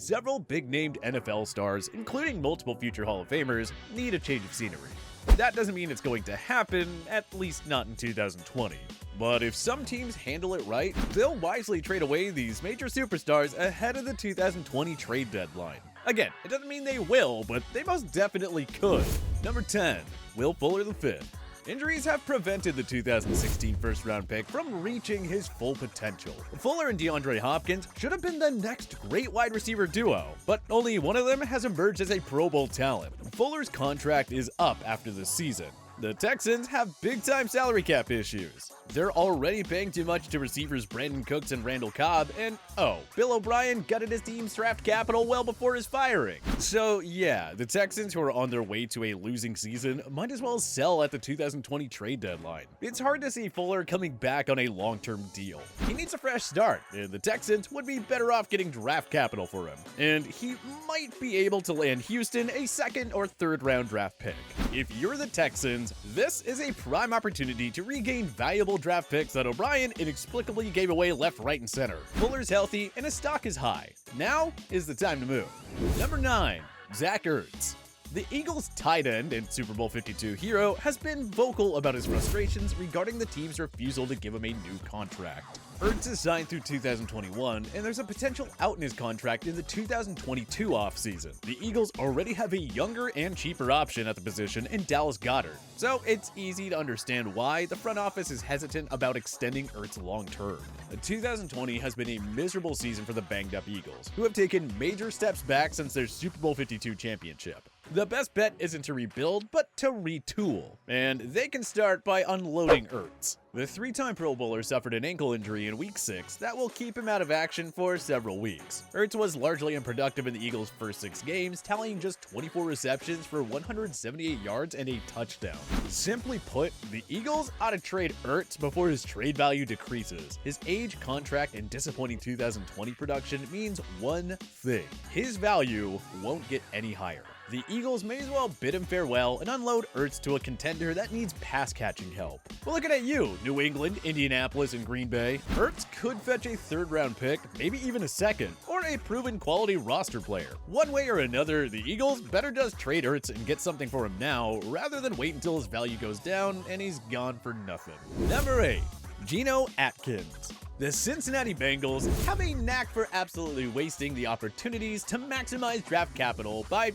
several big-named NFL stars, including multiple future Hall of Famers, need a change of scenery. That doesn't mean it's going to happen, at least not in 2020. But if some teams handle it right, they'll wisely trade away these major superstars ahead of the 2020 trade deadline. Again, it doesn't mean they will, but they most definitely could. Number 10. Will Fuller V. Injuries have prevented the 2016 first-round pick from reaching his full potential. Fuller and DeAndre Hopkins should have been the next great wide receiver duo, but only one of them has emerged as a Pro Bowl talent. Fuller's contract is up after this season. The Texans have big-time salary cap issues. They're already paying too much to receivers Brandon Cooks and Randall Cobb, and Bill O'Brien gutted his team's draft capital well before his firing. So yeah, the Texans, who are on their way to a losing season, might as well sell at the 2020 trade deadline. It's hard to see Fuller coming back on a long-term deal. He needs a fresh start, and the Texans would be better off getting draft capital for him. And he might be able to land Houston a second or third round draft pick. If you're the Texans, this is a prime opportunity to regain valuable draft picks that O'Brien inexplicably gave away left, right, and center. Fuller's healthy and his stock is high. Now is the time to move. Number 9. Zach Ertz. The Eagles' tight end and Super Bowl 52 hero has been vocal about his frustrations regarding the team's refusal to give him a new contract. Ertz is signed through 2021, and there's a potential out in his contract in the 2022 offseason. The Eagles already have a younger and cheaper option at the position in Dallas Goedert, so it's easy to understand why the front office is hesitant about extending Ertz long-term. 2020 has been a miserable season for the banged-up Eagles, who have taken major steps back since their Super Bowl 52 championship. The best bet isn't to rebuild, but to retool, and they can start by unloading Ertz. The 3-time Pro Bowler suffered an ankle injury in Week 6 that will keep him out of action for several weeks. Ertz was largely unproductive in the Eagles' first 6 games, tallying just 24 receptions for 178 yards and a touchdown. Simply put, the Eagles ought to trade Ertz before his trade value decreases. His age, contract, and disappointing 2020 production means one thing: his value won't get any higher. The Eagles may as well bid him farewell and unload Ertz to a contender that needs pass-catching help. Well, looking at you, New England, Indianapolis, and Green Bay. Ertz could fetch a third-round pick, maybe even a second, or a proven quality roster player. One way or another, the Eagles better just trade Ertz and get something for him now, rather than wait until his value goes down and he's gone for nothing. Number 8. GENO ATKINS. The Cincinnati Bengals have a knack for absolutely wasting the opportunities to maximize draft capital by,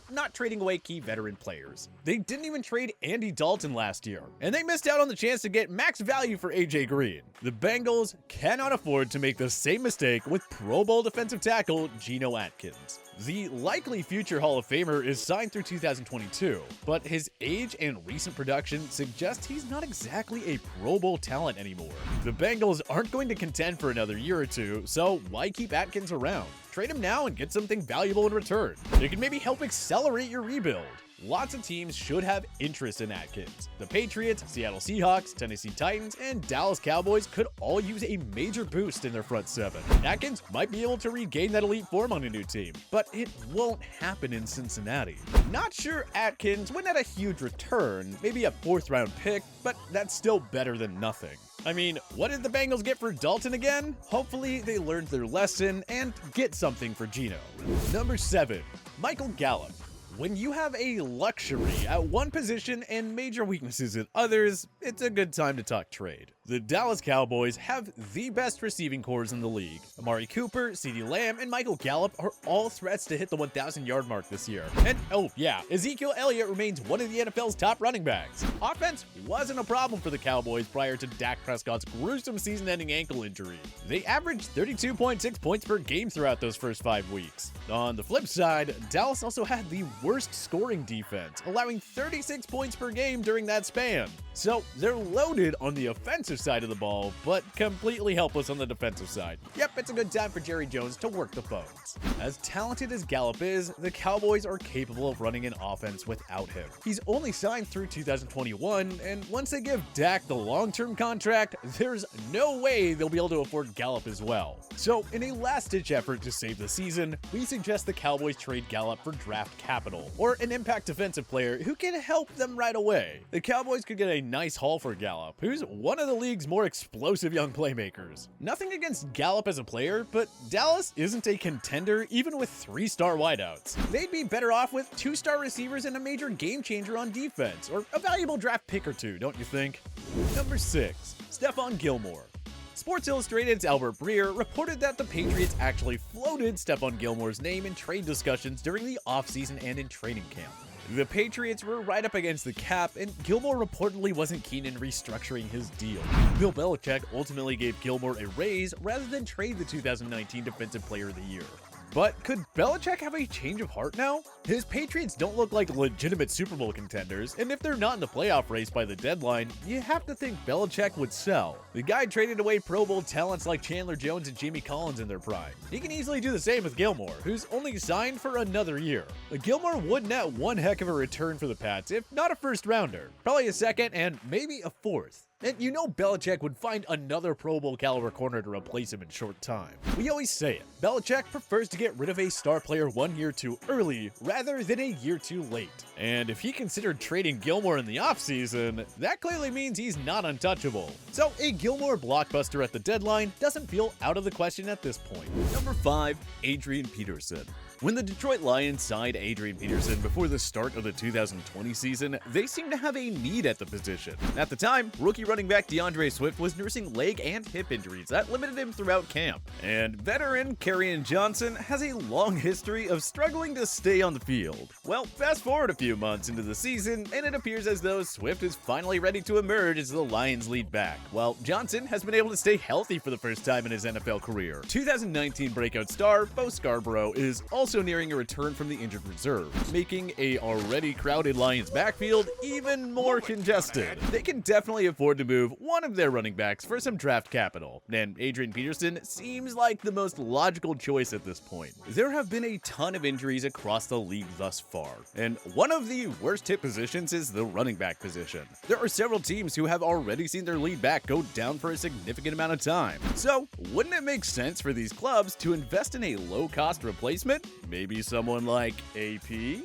not trading away key veteran players. They didn't even trade Andy Dalton last year, and they missed out on the chance to get max value for AJ Green. The Bengals cannot afford to make the same mistake with Pro Bowl defensive tackle GENO ATKINS. The likely future Hall of Famer is signed through 2022, but his age and recent production suggest he's not exactly a Pro Bowl talent anymore. The Bengals aren't going to contend for another year or two, so why keep Atkins around? Trade him now and get something valuable in return. It can maybe help accelerate your rebuild. Lots of teams should have interest in Atkins. The Patriots, Seattle Seahawks, Tennessee Titans, and Dallas Cowboys could all use a major boost in their front 7. Atkins might be able to regain that elite form on a new team, but it won't happen in Cincinnati. Not sure Atkins wouldn't have a huge return, maybe a 4th-round pick, but that's still better than nothing. I mean, what did the Bengals get for Dalton again? Hopefully they learned their lesson and get something for GENO. Number 7. Michael Gallup. When you have a luxury at one position and major weaknesses in others, it's a good time to talk trade. The Dallas Cowboys have the best receiving corps in the league. Amari Cooper, CeeDee Lamb, and Michael Gallup are all threats to hit the 1,000-yard mark this year. And Ezekiel Elliott remains one of the NFL's top running backs. Offense wasn't a problem for the Cowboys prior to Dak Prescott's gruesome season-ending ankle injury. They averaged 32.6 points per game throughout those first 5 weeks. On the flip side, Dallas also had the worst scoring defense, allowing 36 points per game during that span. So they're loaded on the offensive side of the ball, but completely helpless on the defensive side. Yep, it's a good time for Jerry Jones to work the phones. As talented as Gallup is, the Cowboys are capable of running an offense without him. He's only signed through 2021, and once they give Dak the long-term contract, there's no way they'll be able to afford Gallup as well. So in a last-ditch effort to save the season, we suggest the Cowboys trade Gallup for draft capital. capital, or an impact defensive player who can help them right away. The Cowboys could get a nice haul for GALLUP, who's one of the league's more explosive young playmakers. Nothing against GALLUP as a player, but Dallas isn't a contender even with 3-star wideouts. They'd be better off with 2-star receivers and a major game changer on defense, or a valuable draft pick or two, don't you think? Number 6. Stephon Gilmore. Sports Illustrated's Albert Breer reported that the Patriots actually floated Stephon Gilmore's name in trade discussions during the offseason and in training camp. The Patriots were right up against the cap, and Gilmore reportedly wasn't keen in restructuring his deal. Bill Belichick ultimately gave Gilmore a raise rather than trade the 2019 Defensive Player of the Year. But could Belichick have a change of heart now? His Patriots don't look like legitimate Super Bowl contenders, and if they're not in the playoff race by the deadline, you have to think Belichick would sell. The guy traded away Pro Bowl talents like Chandler Jones and Jamie Collins in their prime. He can easily do the same with Gilmore, who's only signed for another year. Gilmore would net one heck of a return for the Pats, if not a first rounder. Probably a second and maybe a fourth. And you know Belichick would find another Pro Bowl caliber corner to replace him in short time. We always say it, Belichick prefers to get rid of a star player 1 year too early rather than a year too late. And if he considered trading Gilmore in the offseason, that clearly means he's not untouchable. So a Gilmore blockbuster at the deadline doesn't feel out of the question at this point. Number 5. Adrian Peterson. When the Detroit Lions signed Adrian Peterson before the start of the 2020 season, they seemed to have a need at the position. At the time, rookie running back DeAndre Swift was nursing leg and hip injuries that limited him throughout camp. And veteran Kerryon Johnson has a long history of struggling to stay on the field. Well, fast forward a few months into the season, and it appears as though Swift is finally ready to emerge as the Lions' lead back, while Johnson has been able to stay healthy for the first time in his NFL career. 2019 breakout star Bo Scarborough is also nearing a return from the injured reserve, making a already crowded Lions backfield even more congested. They can definitely afford to move one of their running backs for some draft capital, and Adrian Peterson seems like the most logical choice at this point. There have been a ton of injuries across the league thus far, and one of the worst hit positions is the running back position. There are several teams who have already seen their lead back go down for a significant amount of time. So, wouldn't it make sense for these clubs to invest in a low-cost replacement? Maybe someone like AP?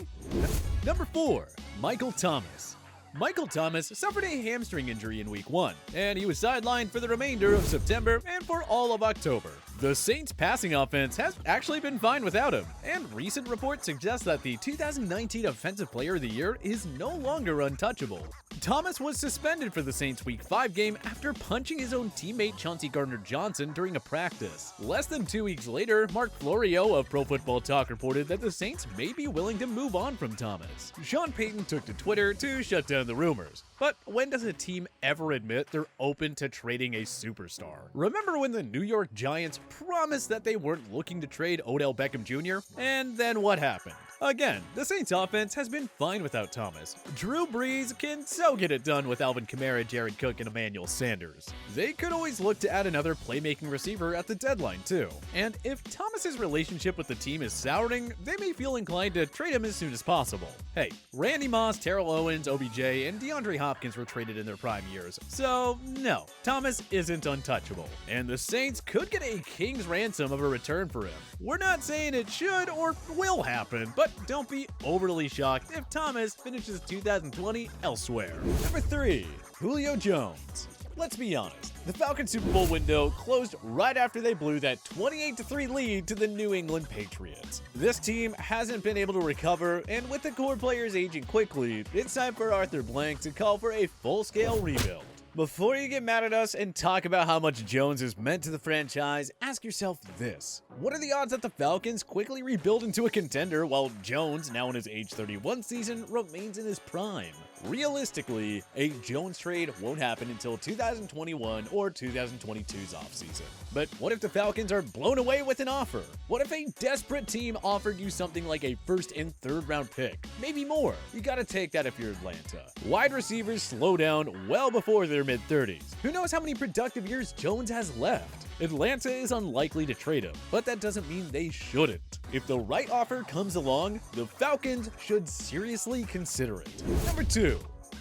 Number 4. Michael Thomas. Michael Thomas suffered a hamstring injury in Week 1, and he was sidelined for the remainder of September and for all of October. The Saints' passing offense has actually been fine without him, and recent reports suggest that the 2019 Offensive Player of the Year is no longer untouchable. Thomas was suspended for the Saints' Week 5 game after punching his own teammate Chauncey Gardner-Johnson during a practice. Less than 2 weeks later, Mark Florio of Pro Football Talk reported that the Saints may be willing to move on from Thomas. Sean Payton took to Twitter to shut down the rumors. But when does a team ever admit they're open to trading a superstar? Remember when the New York Giants promised that they weren't looking to trade Odell Beckham Jr.? And then what happened? Again, the Saints offense has been fine without Thomas. Drew Brees can so get it done with Alvin Kamara, Jared Cook, and Emmanuel Sanders. They could always look to add another playmaking receiver at the deadline too. And if Thomas's relationship with the team is souring, they may feel inclined to trade him as soon as possible. Hey, Randy Moss, Terrell Owens, OBJ, and DeAndre Hopkins were traded in their prime years. So no, Thomas isn't untouchable. And the Saints could get a king's ransom of a return for him. We're not saying it should or will happen, but don't be overly shocked if Thomas finishes 2020 elsewhere. Number 3. Julio Jones. Let's be honest, the Falcons Super Bowl window closed right after they blew that 28-3 lead to the New England Patriots. This team hasn't been able to recover, and with the core players aging quickly, it's time for Arthur Blank to call for a full-scale rebuild. Before you get mad at us and talk about how much Jones is meant to the franchise, ask yourself this. What are the odds that the Falcons quickly rebuild into a contender while Jones, now in his age 31 season, remains in his prime? Realistically, a Jones trade won't happen until 2021 or 2022's offseason. But what if the Falcons are blown away with an offer? What if a desperate team offered you something like a first and third round pick? Maybe more. You gotta take that if you're Atlanta. Wide receivers slow down well before their mid-30s. Who knows how many productive years Jones has left? Atlanta is unlikely to trade him, but that doesn't mean they shouldn't. If the right offer comes along, the Falcons should seriously consider it. Number 2.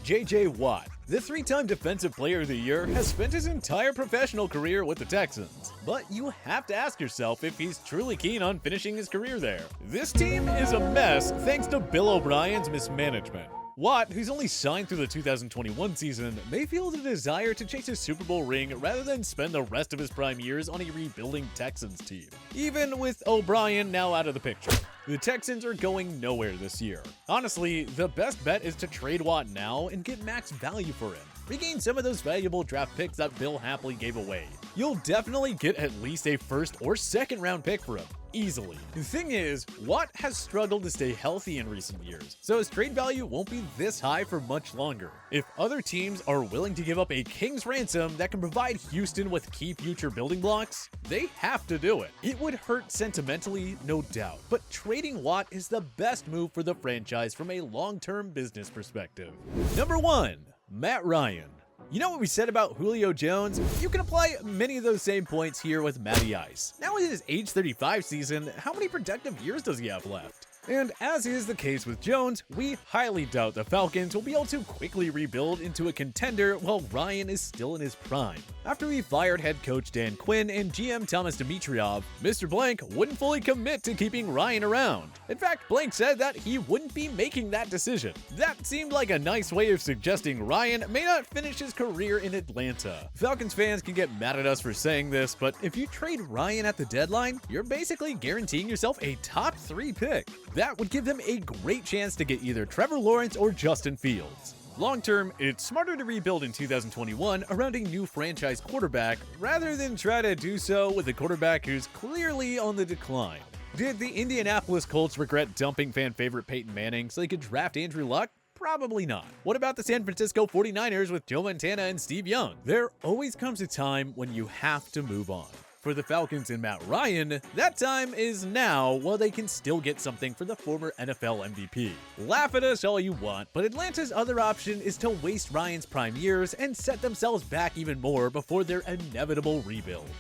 J.J. Watt. The three-time Defensive Player of the Year has spent his entire professional career with the Texans, but you have to ask yourself if he's truly keen on finishing his career there. This team is a mess thanks to Bill O'Brien's mismanagement. Watt, who's only signed through the 2021 season, may feel the desire to chase a Super Bowl ring rather than spend the rest of his prime years on a rebuilding Texans team. Even with O'Brien now out of the picture, the Texans are going nowhere this year. Honestly, the best bet is to trade Watt now and get max value for him. Regain some of those valuable draft picks that Bill happily gave away. You'll definitely get at least a first or second round pick for him. Easily. The thing is, Watt has struggled to stay healthy in recent years, so his trade value won't be this high for much longer. If other teams are willing to give up a king's ransom that can provide Houston with key future building blocks, they have to do it. It would hurt sentimentally, no doubt, but trading Watt is the best move for the franchise from a long-term business perspective. Number 1. Matt Ryan. You know what we said about Julio Jones? You can apply many of those same points here with Matty Ice. Now in his age 35 season, how many productive years does he have left? And as is the case with Jones, we highly doubt the Falcons will be able to quickly rebuild into a contender while Ryan is still in his prime. After we fired head coach Dan Quinn and GM Thomas Dimitroff, Mr. Blank wouldn't fully commit to keeping Ryan around. In fact, Blank said that he wouldn't be making that decision. That seemed like a nice way of suggesting Ryan may not finish his career in Atlanta. Falcons fans can get mad at us for saying this, but if you trade Ryan at the deadline, you're basically guaranteeing yourself a top 3 pick. That would give them a great chance to get either Trevor Lawrence or Justin Fields. Long term, it's smarter to rebuild in 2021 around a new franchise quarterback rather than try to do so with a quarterback who's clearly on the decline. Did the Indianapolis Colts regret dumping fan favorite Peyton Manning so they could draft Andrew Luck? Probably not. What about the San Francisco 49ers with Joe Montana and Steve Young? There always comes a time when you have to move on. For the Falcons and Matt Ryan, that time is now while they can still get something for the former NFL MVP. Laugh at us all you want, but Atlanta's other option is to waste Ryan's prime years and set themselves back even more before their inevitable rebuild.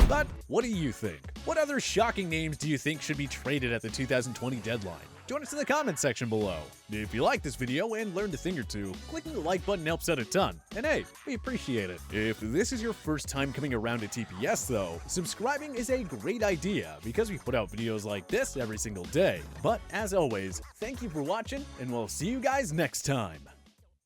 But what do you think? What other shocking names do you think should be traded at the 2020 deadline? Join us in the comments section below. If you liked this video and learned a thing or two, clicking the like button helps out a ton. And hey, we appreciate it. If this is your first time coming around to TPS though, subscribing is a great idea because we put out videos like this every single day. But as always, thank you for watching and we'll see you guys next time.